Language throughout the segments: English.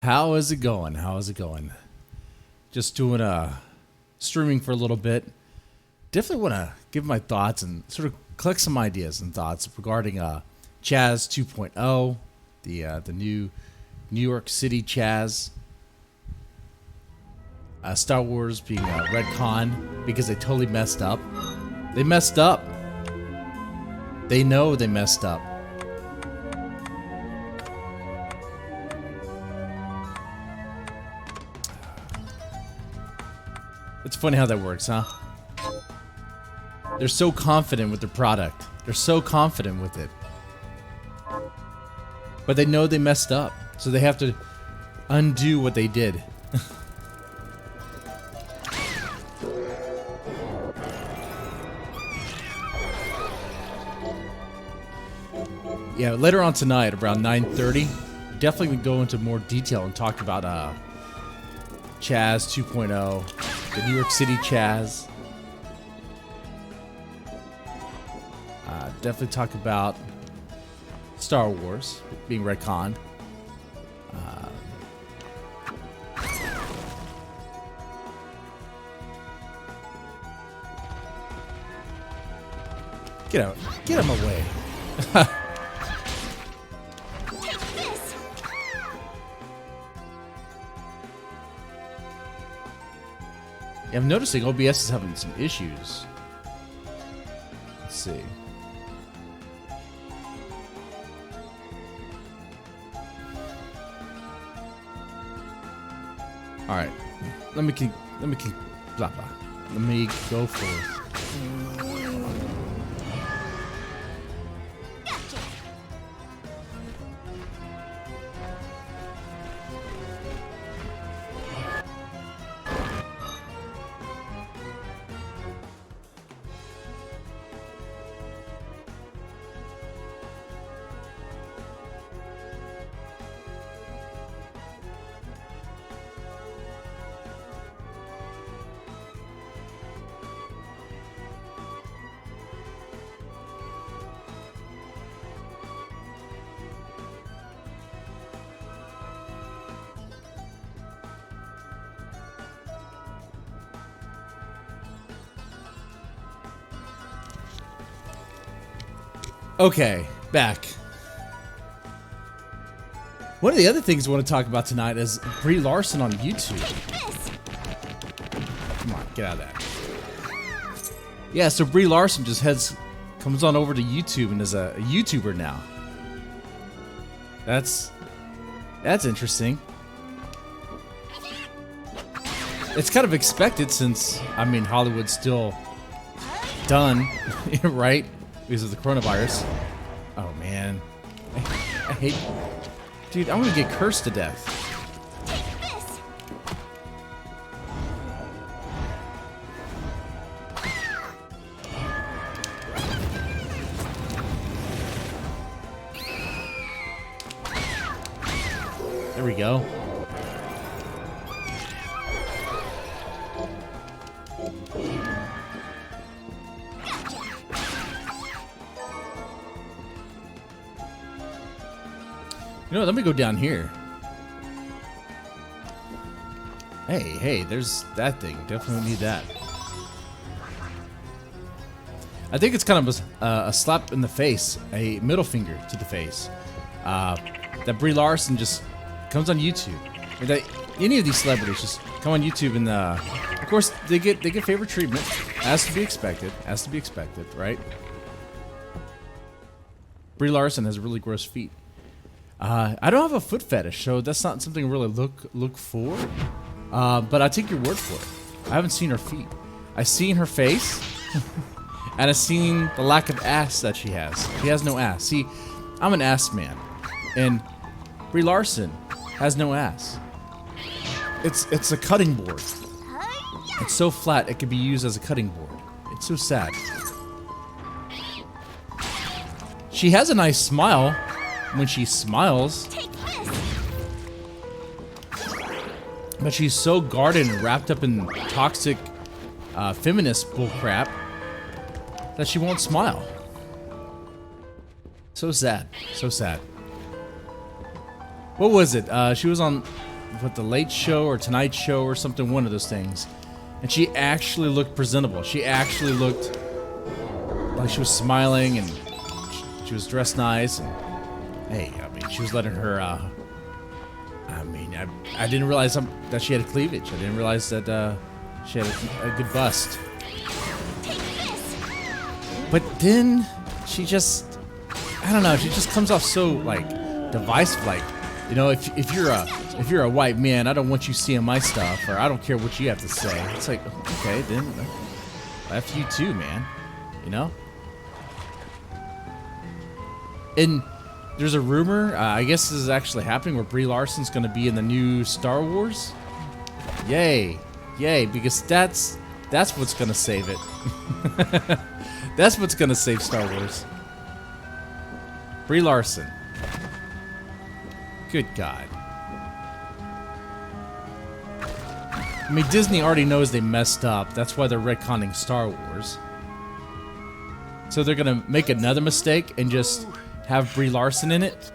How is it going? How is it going? Just doing streaming for a little bit. Definitely want to give my thoughts and sort of collect some ideas and thoughts regarding CHAZ 2.0, the new New York City CHAZ. Star Wars being retcon because they totally messed up. They messed up. They know they messed up. It's funny how that works, huh? They're so confident with their product. They're so confident with it. But they know they messed up, so they have to undo what they did. Yeah, later on tonight, around 9:30, definitely gonna go into more detail and talk about CHAZ 2.0, the New York City CHAZ. Definitely talk about Star Wars being retcon. Get out! Get him away! Yeah, I'm noticing OBS is having some issues. Let's see. All right, let me blah blah. Let me go for. Okay, back. One of the other things I want to talk about tonight is Brie Larson on YouTube. Come on, get out of that. Yeah, so Brie Larson just comes on over to YouTube and is a YouTuber now. That's interesting. It's kind of expected since, I mean, Hollywood's still done, right? Because of the coronavirus. Oh man, I hate, dude. I'm gonna get cursed to death. There we go. You know, let me go down here. Hey, there's that thing. Definitely need that. I think it's kind of a slap in the face, a middle finger to the face. That Brie Larson just comes on YouTube. Or that any of these celebrities just come on YouTube and, of course, they get favorite treatment, as to be expected, right? Brie Larson has really gross feet. I don't have a foot fetish, so that's not something I really look for. But I take your word for it. I haven't seen her feet. I've seen her face, and I've seen the lack of ass that she has. She has no ass. See, I'm an ass man, and Brie Larson has no ass. It's a cutting board. It's so flat it could be used as a cutting board. It's so sad. She has a nice smile when she smiles. But she's so guarded and wrapped up in toxic feminist bullcrap that she won't smile. So sad. So sad. What was it? She was on what, the Late Show or Tonight Show or something, one of those things. And she actually looked presentable. She actually looked like she was smiling and she was dressed nice. And hey, I mean, she was letting her, I mean, I didn't realize that she had cleavage. I didn't realize that she had a good bust. But then she just, I don't know, she just comes off so like divisive, like, you know, if you're a white man, I don't want you seeing my stuff, or I don't care what you have to say. It's like, okay, then F you too, man. You know? And there's a rumor, I guess this is actually happening, where Brie Larson's going to be in the new Star Wars. Yay. Yay, because that's what's going to save it. That's what's going to save Star Wars. Brie Larson. Good God. I mean, Disney already knows they messed up. That's why they're retconning Star Wars. So they're going to make another mistake and just have Brie Larson in it?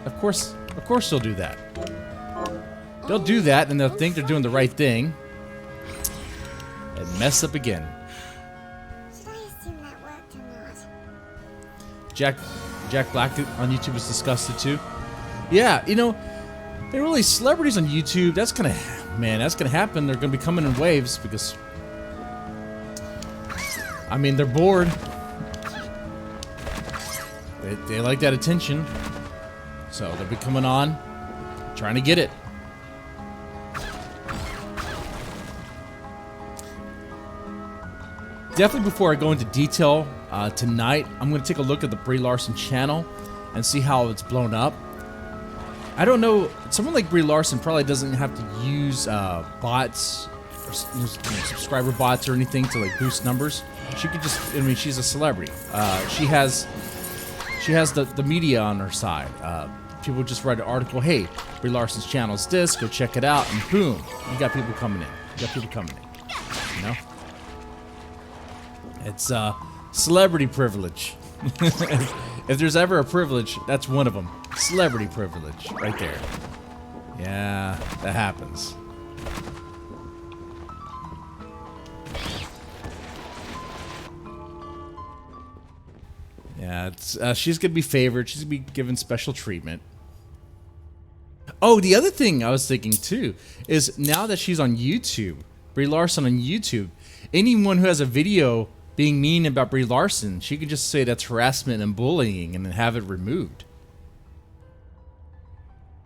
Of course they'll do that. They'll do that and they'll think they're doing the right thing and mess up again. Should I assume that worked or not? Jack Black on YouTube is disgusted too. Yeah, you know, they're really celebrities on YouTube. That's gonna happen. They're gonna be coming in waves because, I mean, they're bored. They like that attention, so they'll be coming on, trying to get it. Definitely, before I go into detail tonight, I'm going to take a look at the Brie Larson channel and see how it's blown up. I don't know, someone like Brie Larson probably doesn't have to use bots or subscriber bots or anything to like boost numbers. She could just, I mean, she's a celebrity. She has the media on her side. People just write an article, hey, Brie Larson's channel is this, go check it out, and boom, you got people coming in. You know? It's celebrity privilege. If there's ever a privilege, that's one of them. Celebrity privilege, right there. Yeah, that happens. Yeah, it's, she's gonna be favored. She's gonna be given special treatment. Oh, the other thing I was thinking too is now that she's on YouTube, Brie Larson on YouTube, anyone who has a video being mean about Brie Larson, she could just say that's harassment and bullying and then have it removed.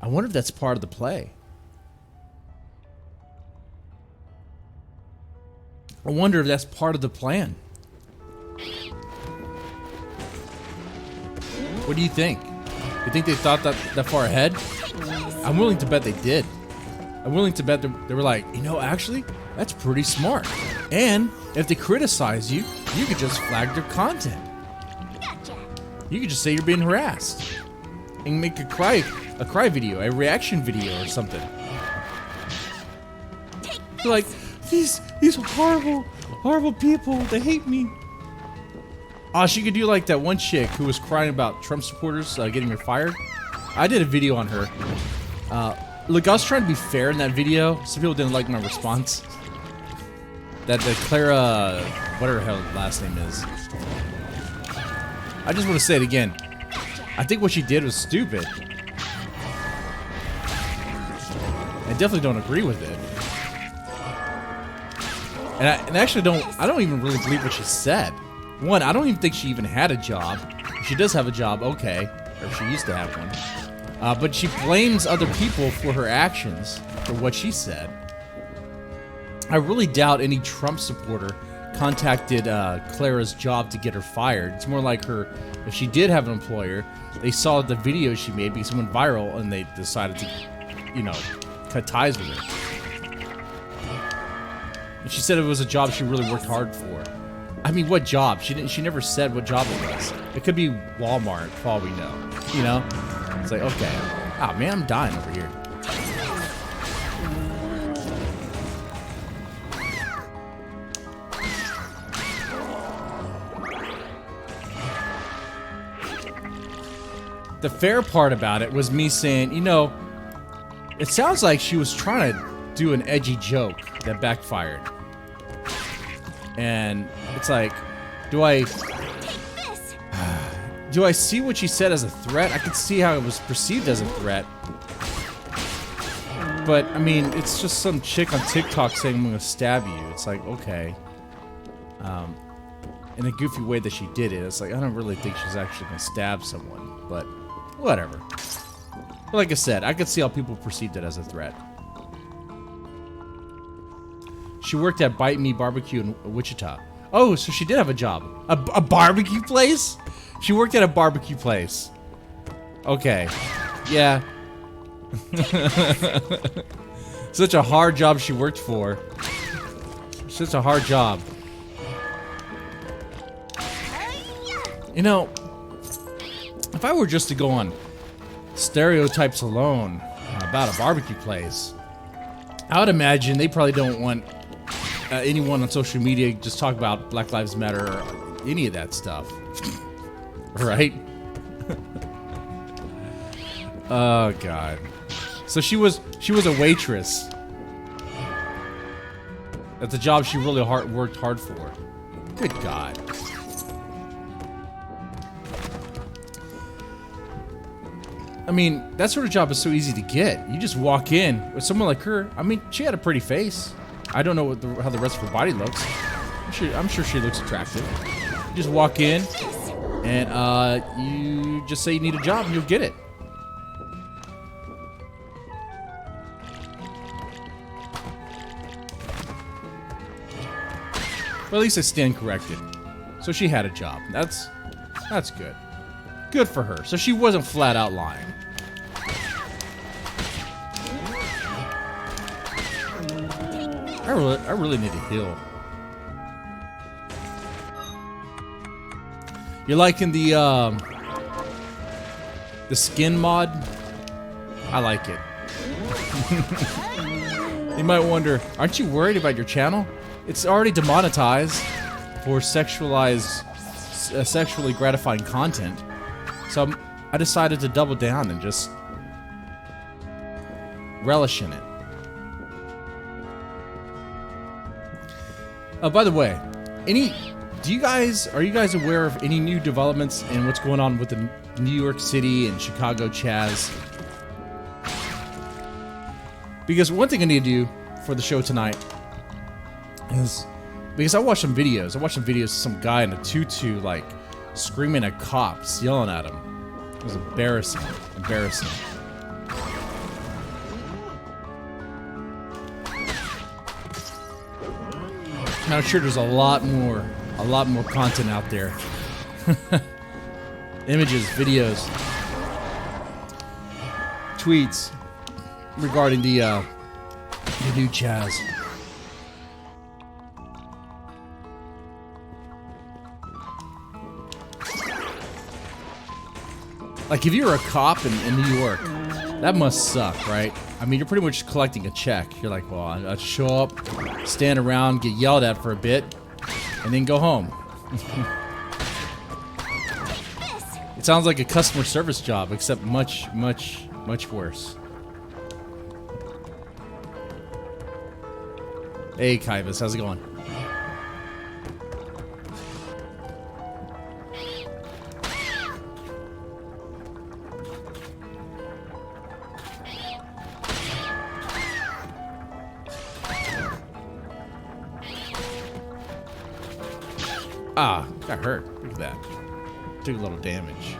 I wonder if that's part of the play. I wonder if that's part of the plan. What do you think? You think they thought that far ahead? I'm willing to bet they did. I'm willing to bet they were like, you know, actually, that's pretty smart. And if they criticize you, you could just flag their content. You could just say you're being harassed and make a cry video, a reaction video or something. You're like, these horrible people, they hate me. She could do like that one chick who was crying about Trump supporters getting her fired. I did a video on her. Look, I was trying to be fair in that video. Some people didn't like my response. That the Clara, whatever her last name is. I just want to say it again. I think what she did was stupid. I definitely don't agree with it. And I actually I don't even really believe what she said. One, I don't even think she even had a job. If she does have a job, okay. Or she used to have one. But she blames other people for her actions, for what she said. I really doubt any Trump supporter contacted Clara's job to get her fired. It's more like her, if she did have an employer, they saw the video she made because it went viral and they decided to, you know, cut ties with her. And she said it was a job she really worked hard for. I mean, what job? She never said what job it was. It could be Walmart, for all we know. You know? It's like, okay. Oh, man, I'm dying over here. the fair part about it was me saying, you know, it sounds like she was trying to do an edgy joke that backfired. And it's like, do I see what she said as a threat? I could see how it was perceived as a threat. But, I mean, it's just some chick on TikTok saying I'm gonna stab you. It's like, okay. In a goofy way that she did it. It's like, I don't really think she's actually gonna stab someone. But, whatever. But like I said, I could see how people perceived it as a threat. She worked at Bite Me Barbecue in Wichita. Oh, so she did have a job. A barbecue place? She worked at a barbecue place. Okay. Yeah. Such a hard job she worked for. Such a hard job. You know, if I were just to go on stereotypes alone about a barbecue place, I would imagine they probably don't want anyone on social media just talk about Black Lives Matter or any of that stuff. Right? Oh God. So she was a waitress. That's a job she really worked hard for. Good God. I mean, that sort of job is so easy to get. You just walk in with someone like her. I mean, she had a pretty face. I don't know how the rest of her body looks. I'm sure she looks attractive. You just walk in, and you just say you need a job, and you'll get it. Well, at least I stand corrected. So she had a job. That's good. Good for her. So she wasn't flat out lying. I really need to heal. You're liking the skin mod? I like it. You might wonder, aren't you worried about your channel? It's already demonetized for sexually gratifying content. So I decided to double down and just relish in it. By the way, are you guys aware of any new developments in what's going on with the New York City and Chicago CHAZ? Because one thing I need to do for the show tonight is, because I watched some videos. Of some guy in a tutu, like, screaming at cops, yelling at him. It was embarrassing. I'm sure there's a lot more content out there. Images, videos, tweets regarding the new CHAZ. Like, if you're a cop in New York, that must suck, right? I mean, you're pretty much collecting a check. You're like, well, I'll show up, stand around, get yelled at for a bit, and then go home. It sounds like a customer service job, except much, much, much worse. Hey, Kaivis, how's it going? Ah, got hurt. Look at that. Took a little damage.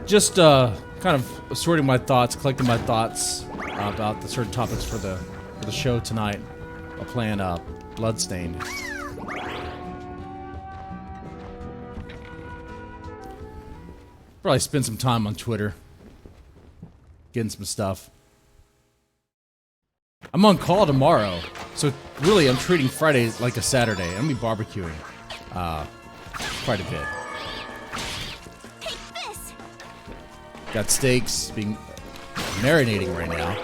Just kind of sorting my thoughts, collecting my thoughts about the certain topics for the show tonight. I'm playing Bloodstained. Probably spend some time on Twitter, getting some stuff. I'm on call tomorrow, so really I'm treating Friday like a Saturday. I'm gonna be barbecuing quite a bit. Got steaks being marinating right now.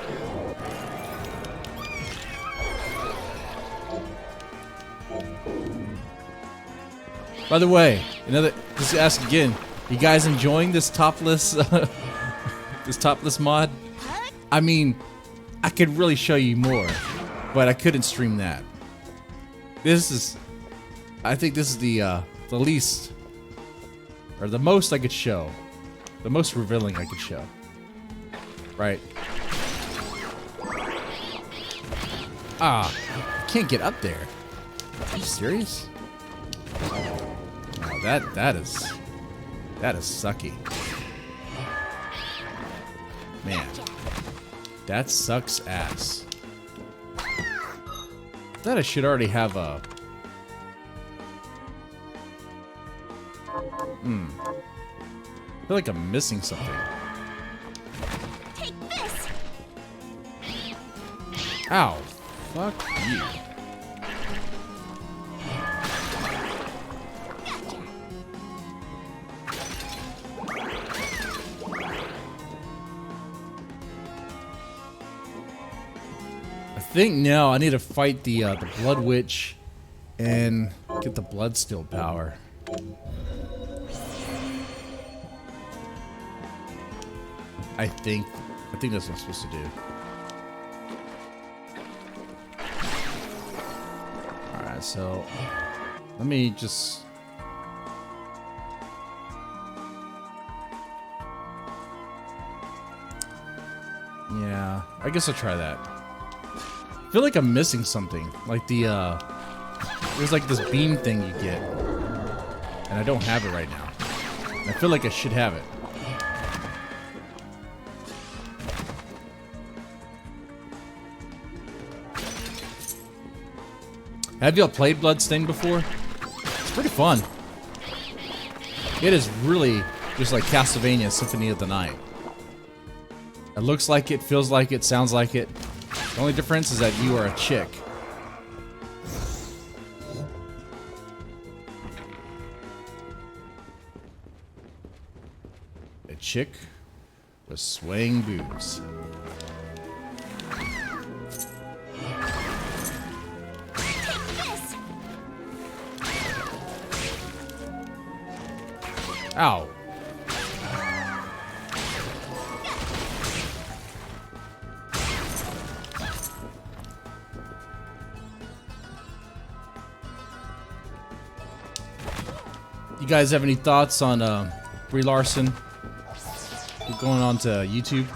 By the way, just ask again, You guys enjoying this topless, this topless mod? I mean, I could really show you more, but I couldn't stream that. This is, I think this is the least, or the most I could show. The most revealing I could show. Right. Ah, I can't get up there. Are you serious? Oh, that is sucky. Man, that sucks ass. That I should already have a. I feel like I'm missing something. Take this. Ow! Fuck you. I think now I need to fight the Blood Witch and get the Bloodstained power. I think that's what I'm supposed to do. Alright, so let me just yeah, I guess I'll try that. I feel like I'm missing something. Like the there's like this beam thing you get. And I don't have it right now. And I feel like I should have it. Have y'all played Bloodstained before? It's pretty fun. It is really just like Castlevania Symphony of the Night. It looks like it, feels like it, sounds like it. The only difference is that you are a chick. A chick with swaying boobs. Ow. You guys have any thoughts on Brie Larson going on to YouTube?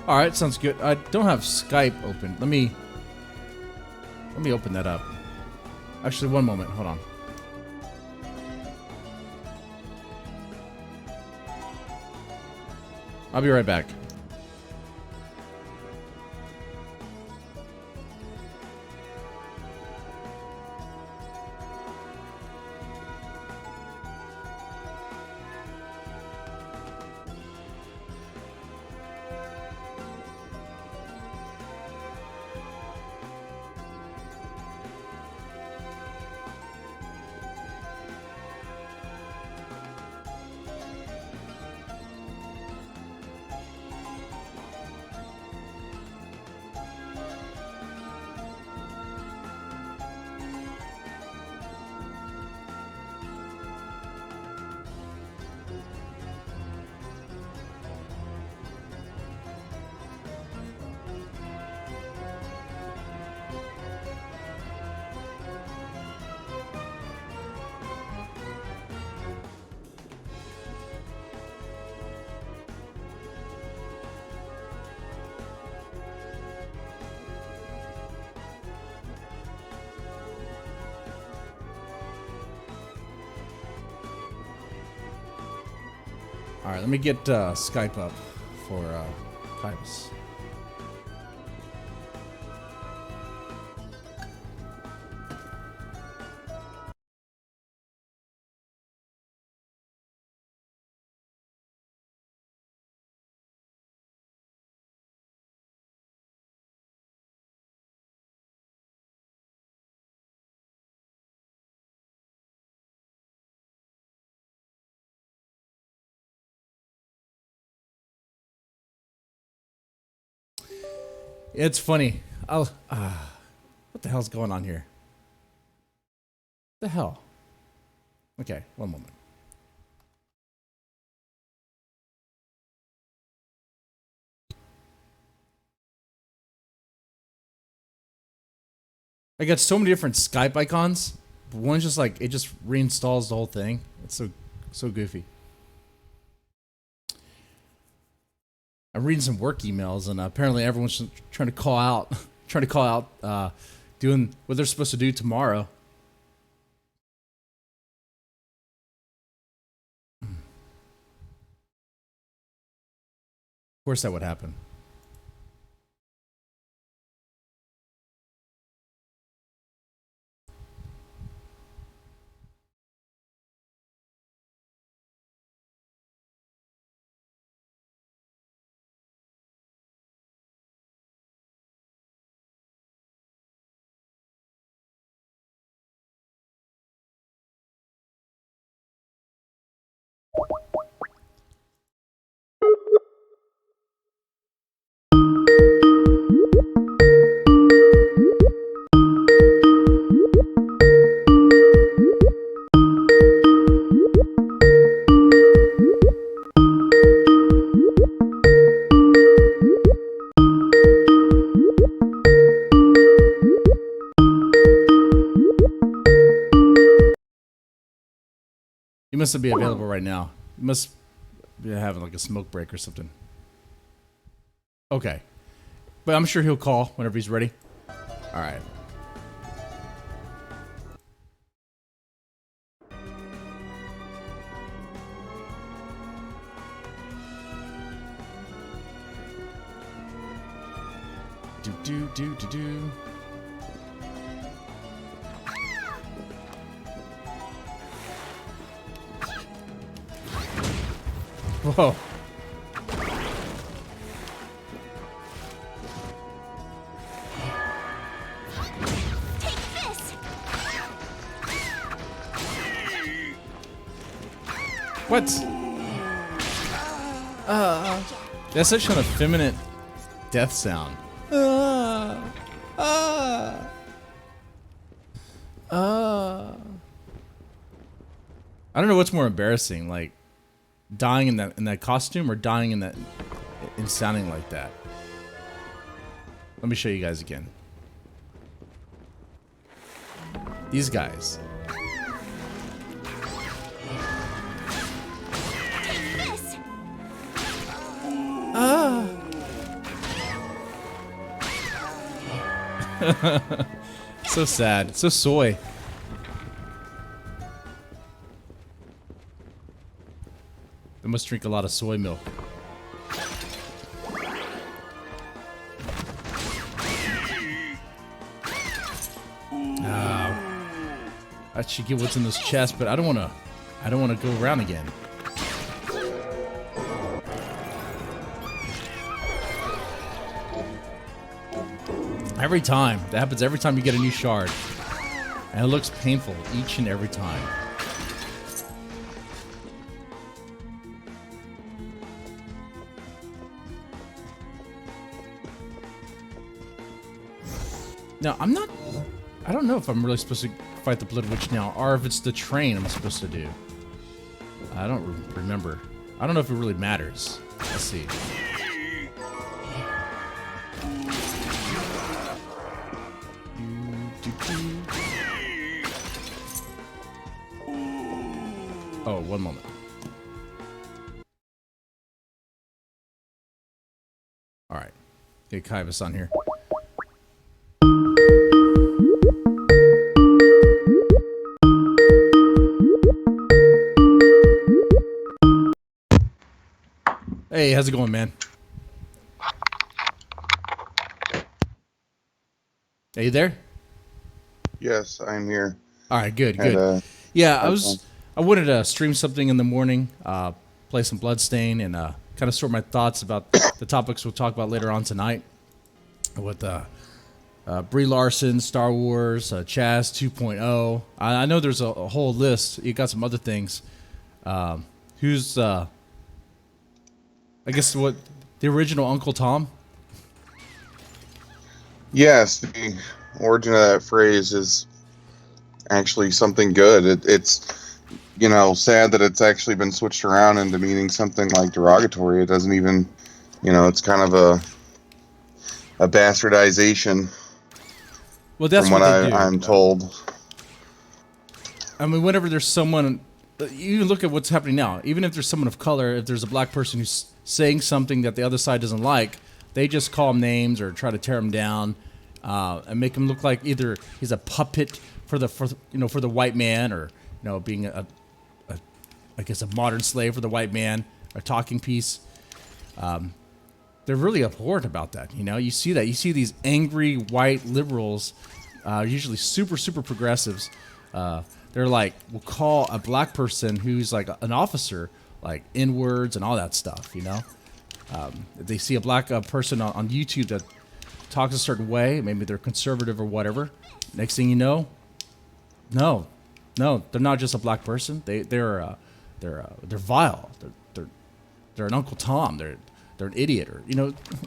Alright, sounds good. I don't have Skype open. Let me open that up. Actually, one moment. Hold on. I'll be right back. Alright, let me get Skype up for Kybus. It's funny. I'll. What the hell's going on here? The hell? Okay, one moment. I got so many different Skype icons. But one's just like it just reinstalls the whole thing. It's so goofy. I'm reading some work emails, and apparently everyone's trying to call out, doing what they're supposed to do tomorrow. Of course, that would happen. You must be available right now. You must be having like a smoke break or something. Okay. But I'm sure he'll call whenever he's ready. All right. Do. Whoa. Take this. What? That's such an effeminate death sound. I don't know what's more embarrassing, like dying in that costume or dying in sounding like that. Let me show you guys again. These guys. Take this. So sad. So soy. They must drink a lot of soy milk. I should get what's in this chest, but I don't want to go around again. Every time. That happens every time you get a new shard. And it looks painful each and every time. Now, I don't know if I'm really supposed to fight the Blood Witch now, or if it's the train I'm supposed to do. I don't remember. I don't know if it really matters. Let's see. Oh, one moment. All right. Get Kaivis on here. Hey, how's it going, man? Are you there? Yes, I'm here. All right, good. Yeah, I wanted to stream something in the morning, play some Bloodstained, and kind of sort my thoughts about the topics we'll talk about later on tonight with Brie Larson, Star Wars, CHAZ 2.0. I know there's a whole list. You got some other things. Who's I guess what the original Uncle Tom? Yes, the origin of that phrase is actually something good. It's, sad that it's actually been switched around into meaning something like derogatory. It doesn't even, it's kind of a bastardization Well, from that's what what they do. I'm told. I mean, whenever there's someone, you look at what's happening now. Even if there's someone of color, if there's a black person who's saying something that the other side doesn't like, they just call them names or try to tear them down, and make him look like either he's a puppet for the white man, or being I guess a modern slave for the white man, a talking piece. They're really abhorrent about that. You see that. You see these angry white liberals, usually super progressives. They're like, will call a black person who's like an officer, like N-words and all that stuff. If they see a black person on YouTube that talks a certain way, maybe they're conservative or whatever. Next thing you know, no, they're not just a black person. They're vile. They're an Uncle Tom. They're an idiot, or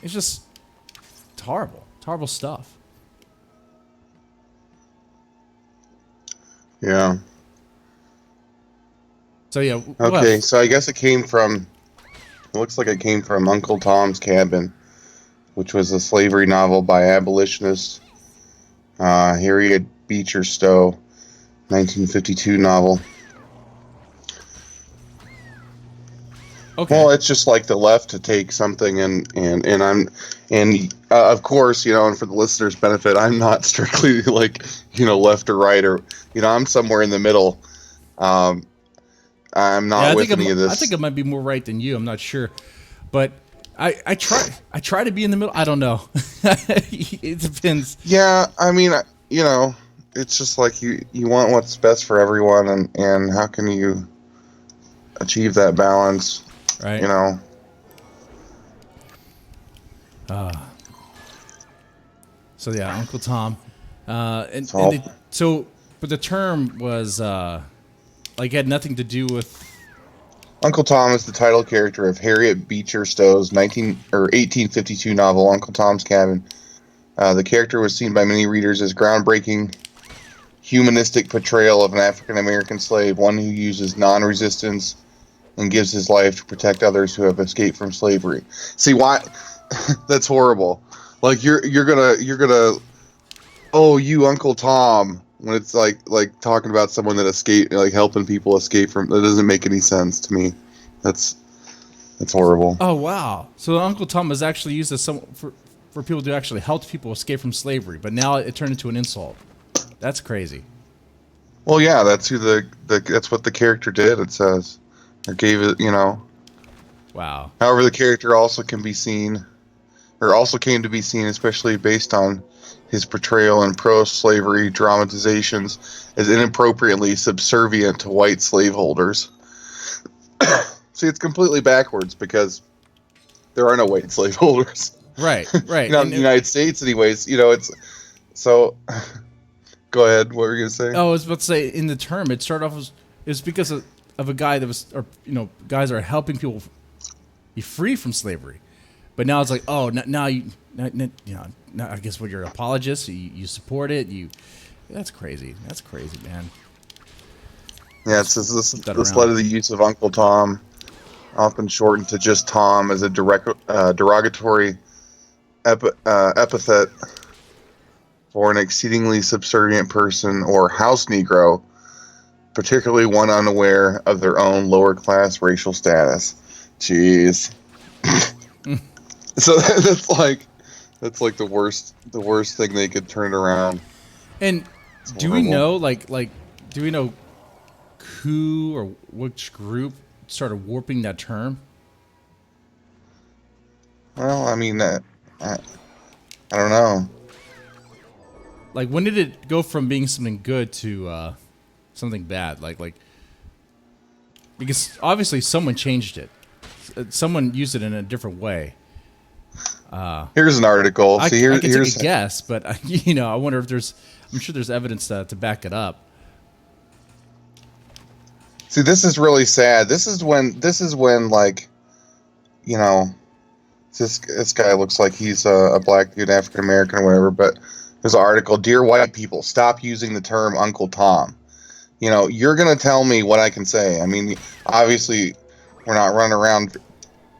it's just it's horrible. It's horrible stuff. Yeah. So yeah. Okay, so I guess it looks like it came from Uncle Tom's Cabin, which was a slavery novel by abolitionist Harriet Beecher Stowe, 1952 novel. Okay. Well, it's just like the left to take something and of course, and for the listeners' benefit, I'm not strictly like, left or right, or, I'm somewhere in the middle. I'm not with any of this. I think I might be more right than you. I'm not sure, but I try to be in the middle. I don't know. It depends. Yeah, I mean, it's just like you want what's best for everyone, and how can you achieve that balance? Right. So yeah, Uncle Tom, but the term was like had nothing to do with. Uncle Tom is the title character of Harriet Beecher Stowe's 1852 novel Uncle Tom's Cabin. The character was seen by many readers as groundbreaking, humanistic portrayal of an African American slave, one who uses non-resistance and gives his life to protect others who have escaped from slavery. See why? That's horrible. Like you're gonna oh, you Uncle Tom, when it's like talking about someone that escaped, like helping people escape from. That doesn't make any sense to me. That's horrible. Oh wow! So Uncle Tom was actually used as for people to actually help people escape from slavery, but now it turned into an insult. That's crazy. Well, yeah, that's who that's what the character did. It says, or gave it, Wow. However, the character also came to be seen, especially based on his portrayal in pro-slavery dramatizations, as inappropriately subservient to white slaveholders. See, it's completely backwards because there are no white slaveholders. Right. In the United States, anyways. It's so. Go ahead. What were you gonna say? Oh, I was about to say, in the term, it started off as it's because of a guy that was, or guys are helping people be free from slavery, but now it's like, oh, now I guess you're an apologist, you support it, that's crazy, man. Yeah, it says this led to the use of Uncle Tom, often shortened to just Tom, as a derogatory epithet for an exceedingly subservient person or house Negro, particularly one unaware of their own lower class racial status. Jeez. So that's like the worst thing they could turn around. And do we know do we know who or which group started warping that term? Well, I mean, I don't know. Like, when did it go from being something good to something bad? Like, because obviously someone changed it. Someone used it in a different way. Here's an article. I See, can here's take a guess, but I wonder if I'm sure there's evidence to back it up. See, this is really sad. This is when like, This guy looks like he's a black dude, African American or whatever. But there's an article: Dear white people, stop using the term Uncle Tom. You know, you're gonna tell me what I can say. I mean, obviously, we're not running around,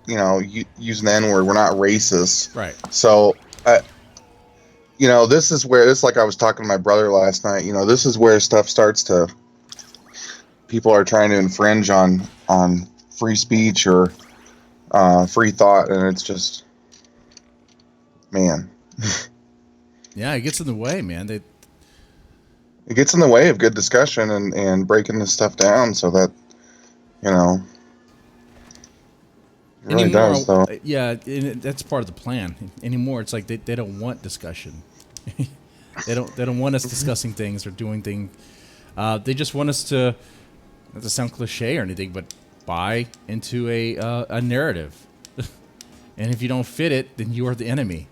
you know, using the N-word. We're not racist. Right. So, you know, this is like I was talking to my brother last night. You know, this is where stuff starts to. People are trying to infringe on free speech or free thought, and it's just, man. Yeah, it gets in the way, man. It gets in the way of good discussion and breaking this stuff down so that, you know, it really does, though. Yeah, that's part of the plan. Anymore, it's like they don't want discussion. they don't want us discussing things or doing things. They just want us to, not to sound cliche or anything, but buy into a narrative. And if you don't fit it, then you are the enemy.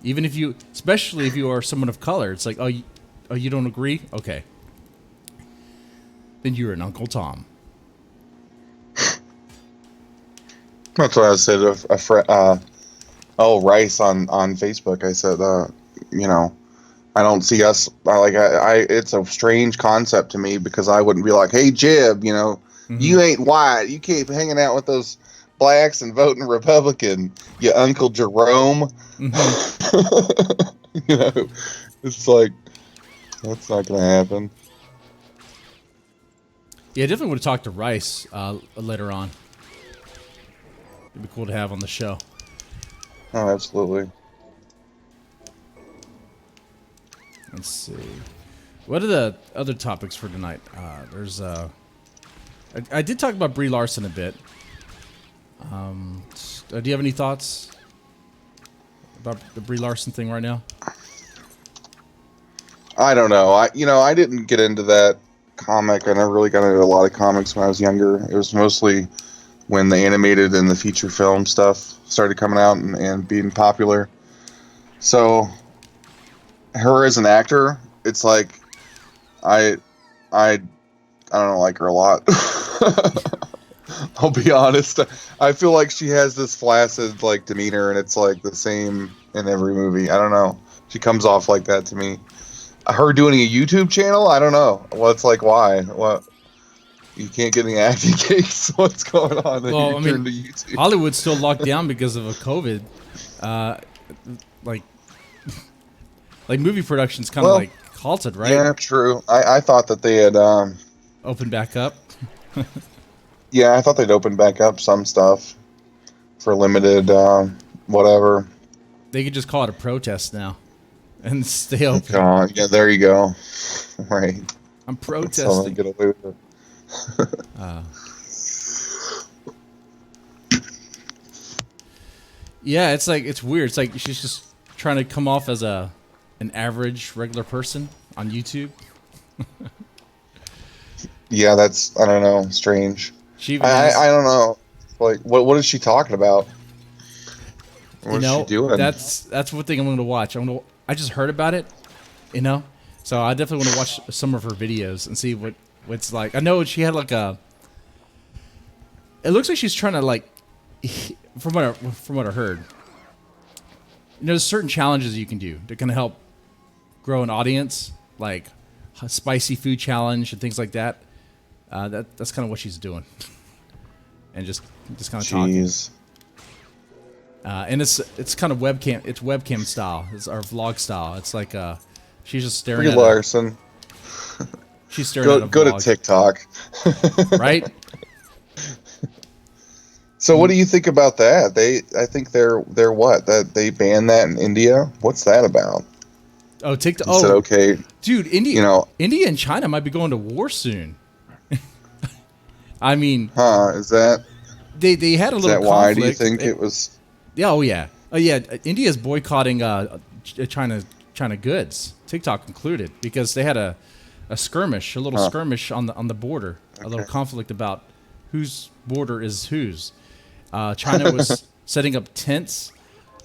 Even if you, especially if you are someone of color, it's like, oh, you don't agree? Okay. Then you're an Uncle Tom. That's what I said to Rice on Facebook. I said, you know, I don't see us, it's a strange concept to me because I wouldn't be like, hey, Jib, you know, you ain't white. You keep hanging out with those blacks and voting Republican, you Uncle Jerome. You know, it's like, that's not going to happen. Yeah, definitely would have talked to Rice later on. It'd be cool to have on the show. Oh, absolutely. Let's see. What are the other topics for tonight? There's I did talk about Brie Larson a bit. Do you have any thoughts about the Brie Larson thing right now? I don't know. I didn't get into that comic. I never really got into a lot of comics when I was younger. It was mostly when the animated and the feature film stuff started coming out and being popular. So, her as an actor, it's like, I don't like her a lot. I'll be honest. I feel like she has this flaccid like demeanor, and it's like the same in every movie. I don't know. She comes off like that to me. Her doing a YouTube channel, I don't know. Well, it's like, why? What? You can't get any acting gigs. What's going on? Well, I mean, to YouTube? Hollywood's still locked down because of a COVID. Like movie production's kind of like halted, right? Yeah, true. I thought that they had opened back up. Yeah, I thought they'd open back up some stuff for limited whatever. They could just call it a protest now and stay open. God, yeah, there you go. Right. I'm protesting. Get away with it. Yeah, it's like, it's weird. It's like she's just trying to come off as an average regular person on YouTube. Yeah, that's, I don't know, strange. I don't know. Like, what is she talking about? What is she doing? That's one thing I'm going to watch. I just heard about it, you know, so I definitely want to watch some of her videos and see what's like. I know she had like it looks like she's trying to like, from what I heard, you know, there's certain challenges you can do that can help grow an audience, like a spicy food challenge and things like that. That's kind of what she's doing, and just kind of talking. And it's kind of webcam style. It's our vlog style. It's like she's just staring at Larson. She's staring at a go vlog. to TikTok. Right? So what do you think about that? I think they're what? That they banned that in India? What's that about? Oh, TikTok. Said, okay. Dude, India and China might be going to war soon. I mean, is that they had a little conflict. Why do you think it was? Yeah, oh yeah. India's boycotting China goods, TikTok included, because they had a skirmish, a little skirmish on the border, a little conflict about whose border is whose. China was setting up tents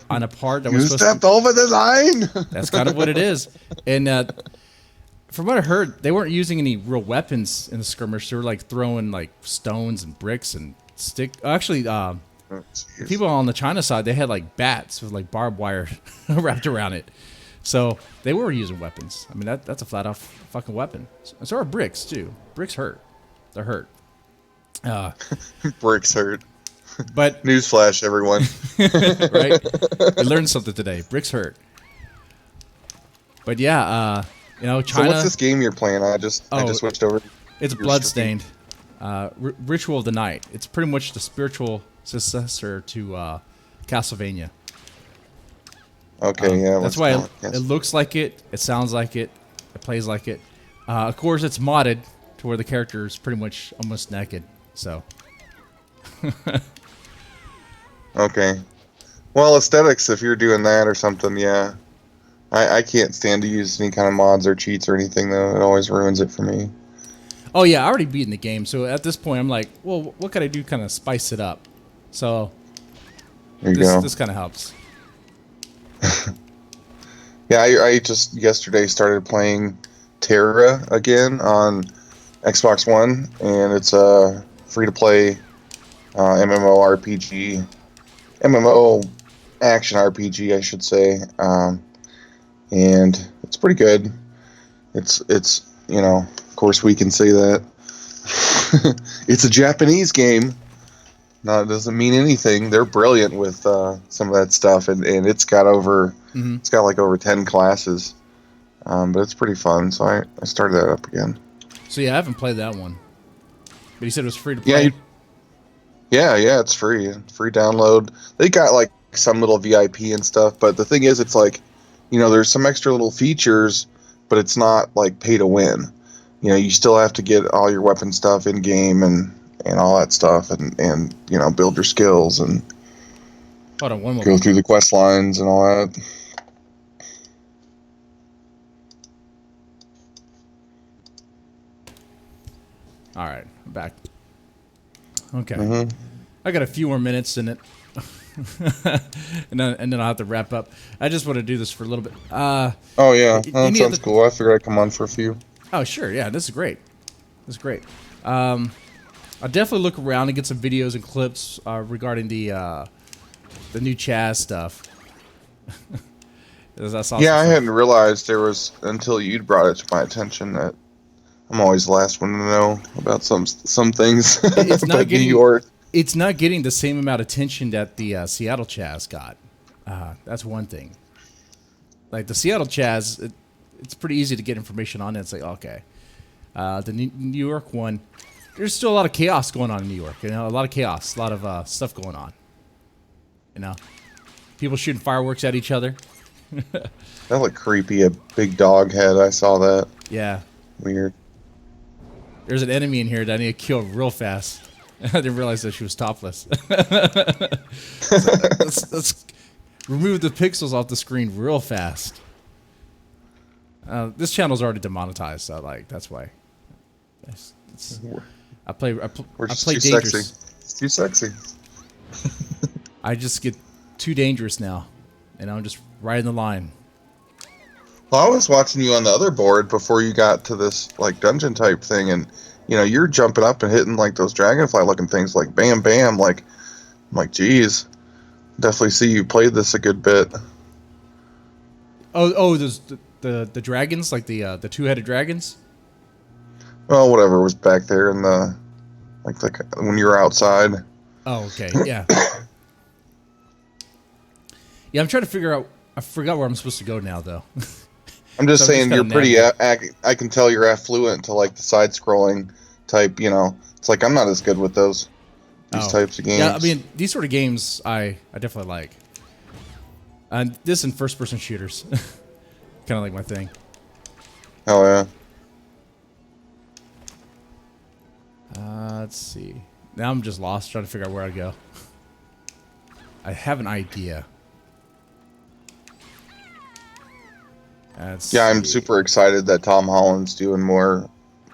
on a part that was supposed stepped over the line. That's kind of what it is. And from what I heard, they weren't using any real weapons in the skirmish. They were like throwing like stones and bricks and stick. Actually, Oh, jeez. People on the China side, they had like bats with like barbed wire wrapped around it. So they were using weapons. I mean, that's a flat out fucking weapon. So are bricks too. Bricks hurt. They're hurt. Bricks hurt. But Newsflash, everyone. right, you learned something today. Bricks hurt. But yeah, you know, China. So what's this game you're playing? I just switched over. It's Bloodstained. Ritual of the Night. It's pretty much the spiritual successor to Castlevania. Okay, yeah. That's why it looks like it. It sounds like it. It plays like it. Of course, it's modded to where the character is pretty much almost naked. So. Okay. Well, aesthetics, if you're doing that or something, yeah. I can't stand to use any kind of mods or cheats or anything, though. It always ruins it for me. Oh, yeah, I already beaten the game. So at this point, I'm like, well, what can I do kind of spice it up? So this kind of helps. Yeah, I just yesterday started playing Terra again on Xbox One, and it's a free-to-play MMO action RPG, I should say, and it's pretty good. It's you know, of course we can say that it's a Japanese game. No, it doesn't mean anything. They're brilliant with some of that stuff, and it's got over it's got like over 10 classes, but it's pretty fun. So I started that up again. So yeah, I haven't played that one, but you said it was free to play. Yeah, it's free. Free download. They got like some little VIP and stuff, but the thing is, it's like, you know, there's some extra little features, but it's not like pay to win. You know, you still have to get all your weapon stuff in game and all that stuff, and you know, build your skills and Hold on, one more. Go through the quest lines and all that. All right, I'm back. Okay. I got a few more minutes in it. and then I'll have to wrap up. I just want to do this for a little bit. Oh, yeah. That sounds cool. I figured I'd come on for a few. Oh, sure. Yeah, this is great. This is great. I'll definitely look around and get some videos and clips regarding the new CHAZ stuff. Yeah, I hadn't realized there was, until you'd brought it to my attention, that I'm always the last one to know about some things It's not about getting, New York. It's not getting the same amount of attention that the Seattle CHAZ got. That's one thing. Like the Seattle CHAZ, it's pretty easy to get information on it. It's like, okay. The New York one, there's still a lot of chaos going on in New York. You know, a lot of chaos, a lot of stuff going on. You know, people shooting fireworks at each other. That looked creepy. A big dog head. I saw that. Yeah. Weird. There's an enemy in here that I need to kill real fast. I didn't realize that she was topless. let's remove the pixels off the screen real fast. This channel's already demonetized, so like that's why. I play dangerous. Sexy. It's too sexy. I just get too dangerous now, and I'm just riding the line. Well, I was watching you on the other board before you got to this like dungeon type thing, and you know, you're jumping up and hitting like those dragonfly looking things, like bam bam, like I'm like, geez, definitely see you played this a good bit. Oh, there's the dragons, like the 2-headed dragons. Well, whatever was back there in the like when you were outside. Oh, okay, yeah. Yeah, I'm trying to figure out. I forgot where I'm supposed to go now, though. I'm just saying you're pretty. I can tell you're affluent to like the side-scrolling type. You know, it's like I'm not as good with these types of games. Yeah, I mean these sort of games I definitely like. And this and first-person shooters, kind of like my thing. Oh yeah. Let's see. Now I'm just lost trying to figure out where to go. I have an idea. Yeah, I'm super excited that Tom Holland's doing more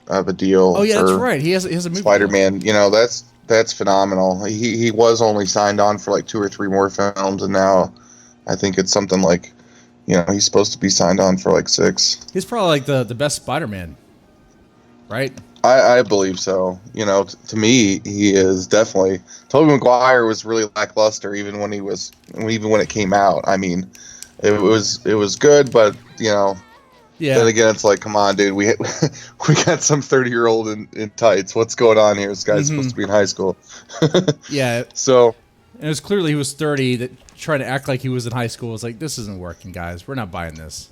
of a deal. Oh yeah, that's right. He has a movie. Spider-Man. You know, that's phenomenal. He was only signed on for like 2 or 3 more films, and now I think it's something like, you know, he's supposed to be signed on for like 6. He's probably like the best Spider-Man. right? I believe so. You know, to me, he is definitely. Tobey Maguire was really lackluster, even when it came out. I mean, it was good, but you know, then Yeah. again, it's like, come on, dude, we we got some 30-year-old in tights. What's going on here? This guy's supposed to be in high school. Yeah. So And it was clearly he was 30 that trying to act like he was in high school. It's like, this isn't working, guys. We're not buying this.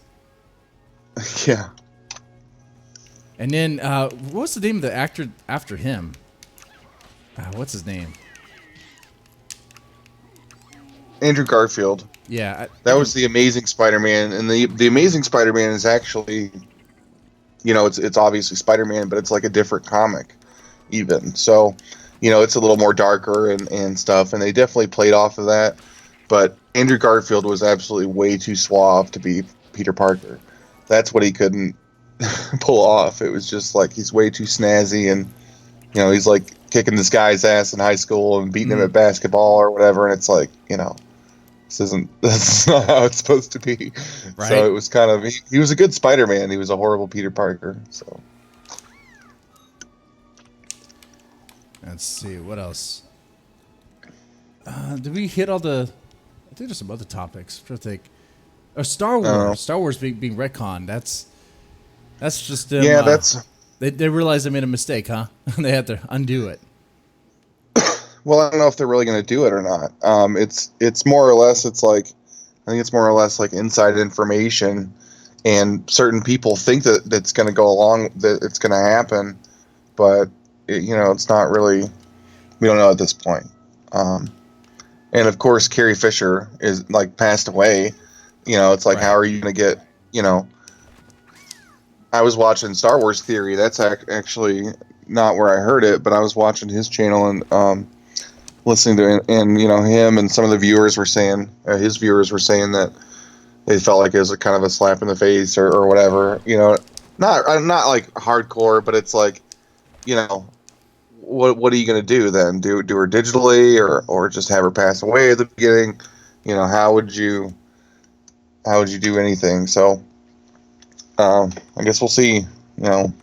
yeah, And then, what was the name of the actor after him? What's his name? Andrew Garfield. Yeah. That was the Amazing Spider-Man, and the Amazing Spider-Man is actually, you know, it's obviously Spider-Man, but it's like a different comic, even. So, you know, it's a little more darker and stuff, and they definitely played off of that. But Andrew Garfield was absolutely way too suave to be Peter Parker. That's what he couldn't pull off. It was just like he's way too snazzy, and you know, he's like kicking this guy's ass in high school and beating him at basketball or whatever, and it's like, you know, that's not how it's supposed to be. Right. So it was kind of he was a good Spider-Man. He was a horrible Peter Parker. So Let's see. What else? Did we hit all the... I think there's some other topics. I'm trying to think. Star Wars. No. Star Wars being retconned. That's just them, yeah, that's They realized they made a mistake, huh? They had to undo it. well, I don't know if they're really going to do it or not. It's more or less. It's like I think it's more or less like inside information, and certain people think that it's going to go along, that it's going to happen, but you know, it's not really. We don't know at this point. And of course, Carrie Fisher is like passed away. You know, it's like, Right. how are you going to get? You know, I was watching Star Wars Theory. That's actually not where I heard it, but I was watching his channel and listening to it, and you know, him and some of the viewers were saying, his viewers were saying that they felt like it was a kind of a slap in the face or whatever. You know, not like hardcore, but it's like, you know, what are you going to do then? Do her digitally or just have her pass away at the beginning? You know, how would you do anything? So I guess we'll see. You know,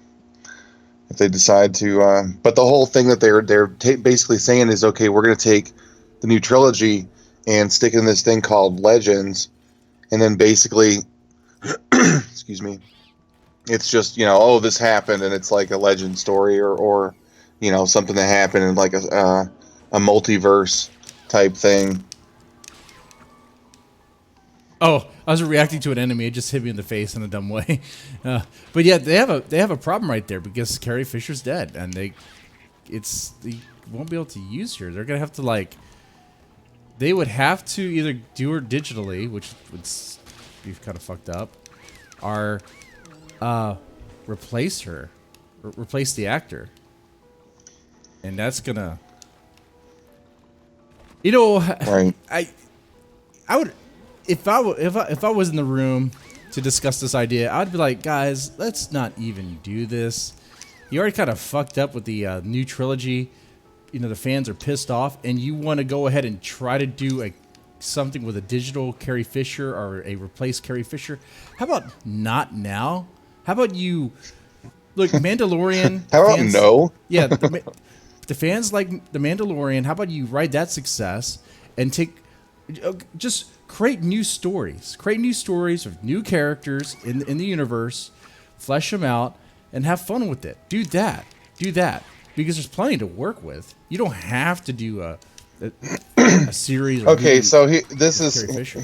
if they decide to. But the whole thing that they're basically saying is, okay, we're going to take the new trilogy and stick in this thing called Legends, and then basically, excuse me, it's just, you know, oh, this happened, and it's like a legend story or you know, something that happened in like a multiverse type thing. Oh, I was reacting to an enemy. It just hit me in the face in a dumb way. But yeah, they have a problem right there because Carrie Fisher's dead, and they won't be able to use her. They're gonna have to they would have to either do her digitally, which would be kind of fucked up, or replace her, replace the actor, and that's gonna, you know, Right. I would. If I was in the room to discuss this idea, I'd be like, guys, let's not even do this. You already kind of fucked up with the new trilogy. You know, the fans are pissed off, and you want to go ahead and try to do something with a digital Carrie Fisher or a replaced Carrie Fisher. How about not now? How about you look, Mandalorian? How about fans, no? Yeah, the fans like the Mandalorian. How about you ride that success and just create new stories. Create new stories of new characters in the universe, flesh them out, and have fun with it. Do that. Because there's plenty to work with. You don't have to do a series. Okay, so Carrie Fisher.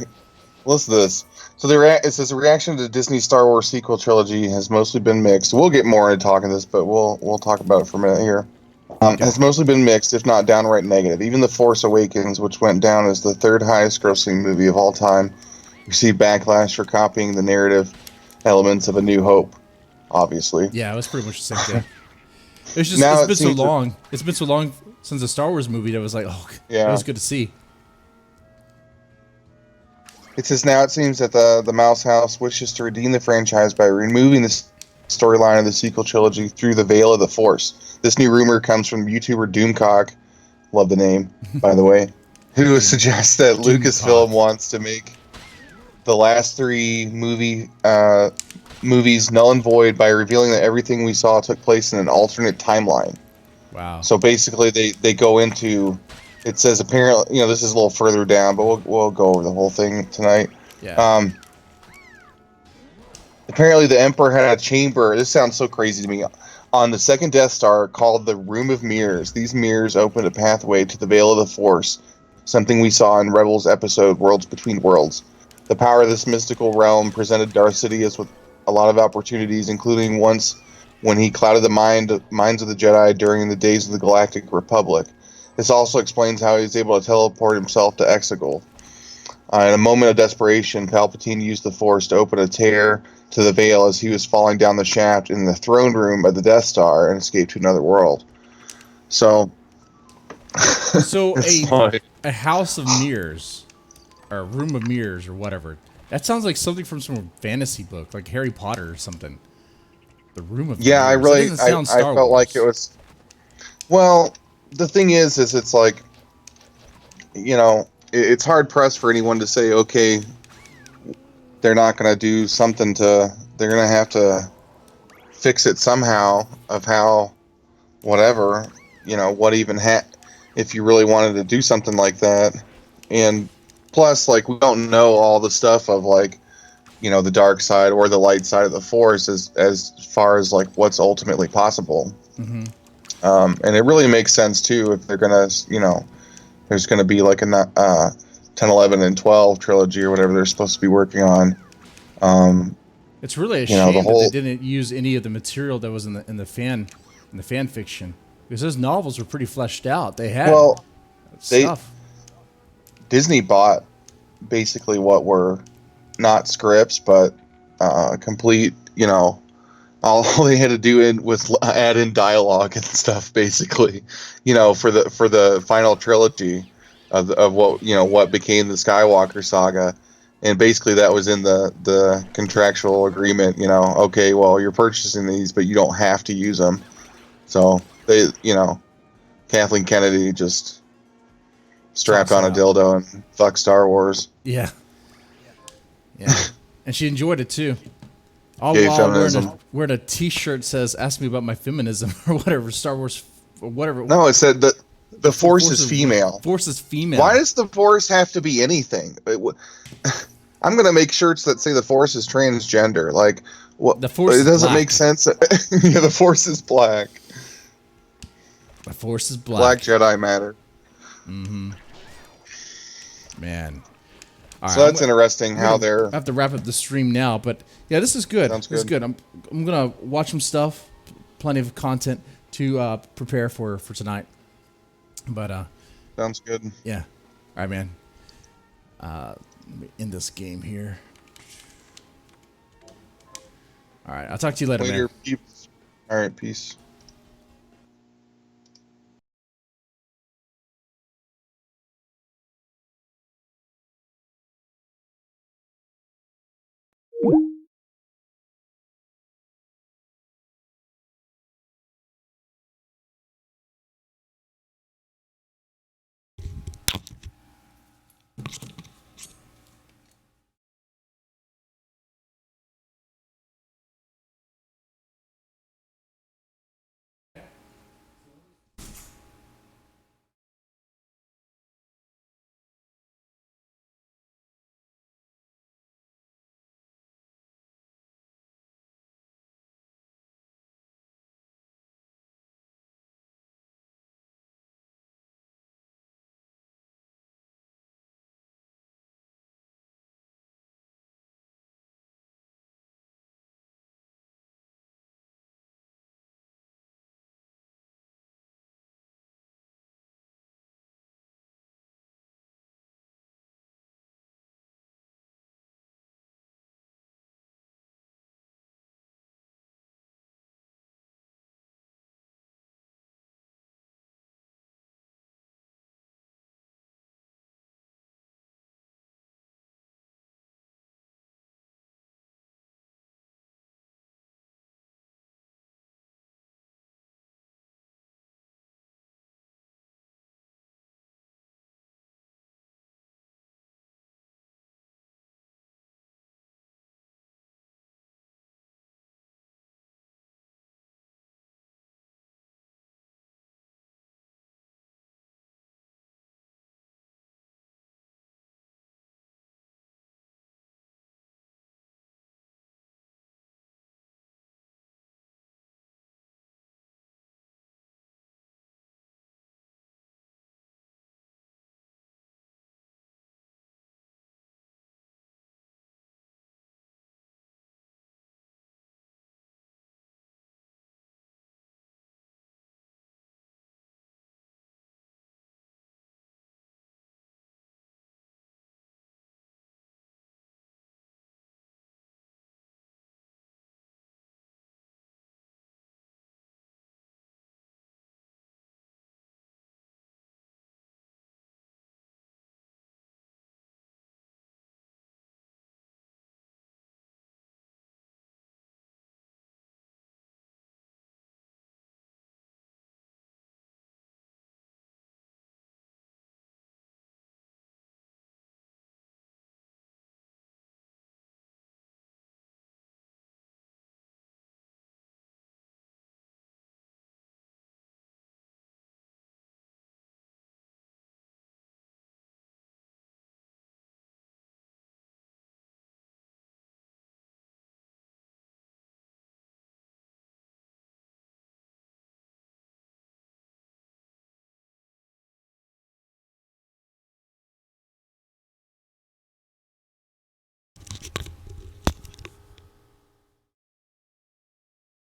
Listen to this. So it says the reaction to Disney's Star Wars sequel trilogy has mostly been mixed. We'll get more into talking this, but we'll talk about it for a minute here. Has mostly been mixed, if not downright negative. Even The Force Awakens, which went down as the third highest grossing movie of all time, received backlash for copying the narrative elements of A New Hope, obviously. Yeah, it was pretty much the same thing. It's just Now it's been so seems long. It's been so long since the Star Wars movie that was like, oh, Yeah. it was good to see. It says now it seems that the Mouse House wishes to redeem the franchise by removing the storyline of the sequel trilogy through the veil of the Force. This new rumor comes from YouTuber Doomcock, love the name, by the way, who suggests that Lucasfilm wants to make the last three movie movies null and void by revealing that everything we saw took place in an alternate timeline. Wow. So basically, they go into. It says apparently, this is a little further down, but we'll go over the whole thing tonight. Yeah. Apparently, the Emperor had a chamber. This sounds so crazy to me. On the second Death Star, called the Room of Mirrors. These mirrors opened a pathway to the Veil of the Force, something we saw in Rebels episode Worlds Between Worlds. The power of this mystical realm presented Darth Sidious with a lot of opportunities, including once when he clouded the minds of the Jedi during the days of the Galactic Republic. This also explains how he was able to teleport himself to Exegol. In a moment of desperation, Palpatine used the Force to open a tear to the veil as he was falling down the shaft in the throne room of the Death Star and escaped to another world. So, So it's like, a house of mirrors, or a room of mirrors, or whatever. That sounds like something from some fantasy book, like Harry Potter or something. The room of yeah, mirrors. That doesn't sound I Star felt Wars. like it was. Well, the thing is it's like, it's hard pressed for anyone to say, okay, they're not going to do something they're going to have to fix it somehow of how, whatever, what even if you really wanted to do something like that. And plus, like, we don't know all the stuff of, like, the dark side or the light side of the Force as far as, like, what's ultimately possible. Mm-hmm. And it really makes sense, too, if they're going to, there's going to be, like, a 10, 11, and 12 trilogy or whatever they're supposed to be working on. It's really a the shame that whole they didn't use any of the material that was in the fan fiction, because those novels were pretty fleshed out. They had stuff. Disney bought basically what were not scripts, but complete. All they had to do was add in dialogue and stuff, basically. For the final trilogy of what became the Skywalker saga. And basically, that was in the contractual agreement. Okay, well, you're purchasing these, but you don't have to use them. So Kathleen Kennedy just strapped on a dildo and fuck Star Wars. Yeah. Yeah. And she enjoyed it too. All Gay while feminism. wearing a T-shirt says "Ask me about my feminism" or whatever. Star Wars, or whatever. No, it said that the Force is female. Force is female. Why does the Force have to be anything? I'm gonna make shirts that say the Force is transgender. Like, what? The Force it is doesn't black. make sense. Yeah, the Force is black. The Force is black. Black Jedi matter. Mm-hmm. Man. All So right, that's interesting how I they're. have to wrap up the stream now, but yeah, this is good. Sounds This is good. I'm gonna watch some stuff. Plenty of content to prepare for tonight. But Sounds good. yeah. All right, man. Let me end this game here. All right, I'll talk to you later, man. Peeps. All right, peace.